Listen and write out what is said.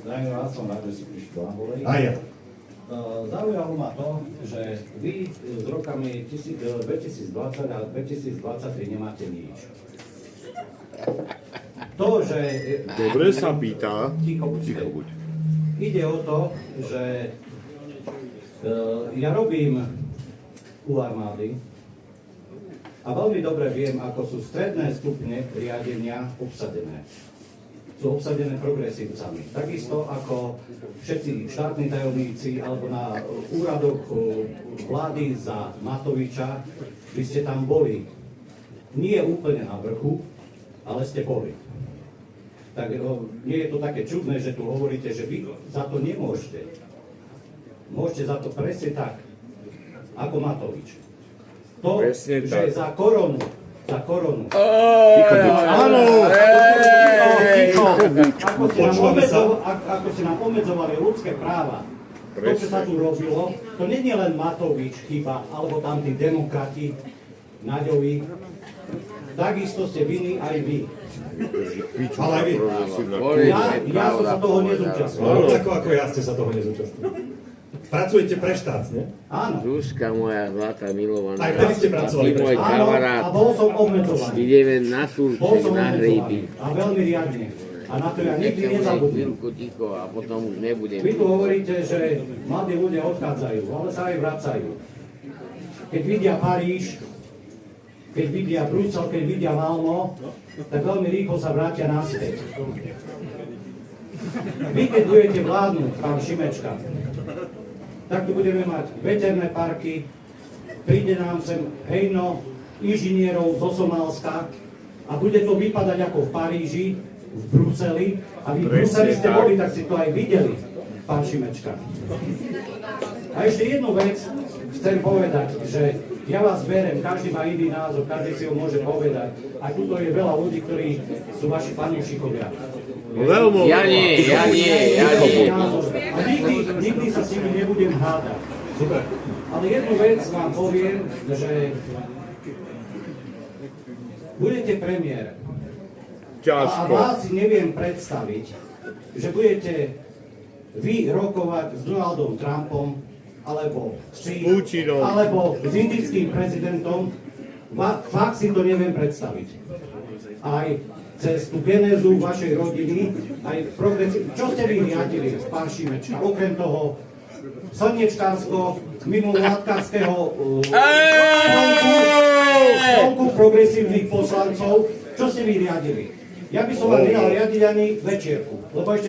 Zdravím vás, som rád, že si prišli do Angoly. A ja. Zaujalo ma to, že vy s rokami 2020 a 2023 nemáte nič. To, že... Dobre sa pýta. Ticho buď. Ide o to, že ja robím u armády a veľmi dobre viem, ako sú stredné stupne riadenia obsadené. Sú obsadené progresívcami. Takisto ako všetci štátni tajomníci alebo na úradoch vlády za Matoviča, vy ste tam boli. Nie úplne na vrchu, ale ste boli. Tak nie je to také čudné, že tu hovoríte, že vy za to nemôžete. Môžete za to presne tak, ako Matovič. To, presne že tak. za koronu. Áno! Ako ste nám obmedzovali ľudské práva, to, čo sa tu robilo, to nie je len Matovič chyba, alebo tam tí demokrati, Naďovi, takisto ste vinní aj vy. Ale vy. Ja som sa toho nezúčastnil. Rovnako ako ja ste sa toho nezúčastnili. Pracujete pre štát, nie? Áno. Zuzka moja zlatá milovaná. Aj vtedy ste pracovali Ty môj Áno, kamarát. a bol som obmedzovaný. Ideme na Bol súček, som na hryby. obmedzovaný. A veľmi riadne. A na to ja nikdy Nechám nezabudnem. chvíľku ticho a potom už nebudem. Vy tu hovoríte, že mladí ľudia odchádzajú, ale sa aj vracajú. Keď vidia Paríž, keď vidia Brusel, keď vidia Malmo, tak veľmi rýchlo sa vrátia naspäť. Vy, keď budete vládnuť, pán Šimečka, tak tu budeme mať veterné parky, príde nám sem hejno inžinierov zo Somálska a bude to vypadať ako v Paríži, v Bruseli. A vy v Bruseli ste boli, tak si to aj videli, pán Šimečka. A ešte jednu vec chcem povedať, že ja vás berem, každý má iný názor, každý si ho môže povedať. A tuto je veľa ľudí, ktorí sú vaši fanúšikovia. Ja nie. A nikdy sa s nimi nebudem hádať. Super. Ale jednu vec vám poviem, že budete premiér. A Ťažko. vás si neviem predstaviť, že budete vy rokovať s Donaldom Trumpom, alebo Putinom. alebo s indickým prezidentom. Fakt si to neviem predstaviť. Aj cez tú genézu vašej rodiny, aj progresívne. Čo ste vy riadili, pán Šimečka? Okrem toho slniečkársko, mimovládkarského spolku progresívnych poslancov, čo ste vy riadili? Ja by som vám nedal riadiť ani večierku, lebo ešte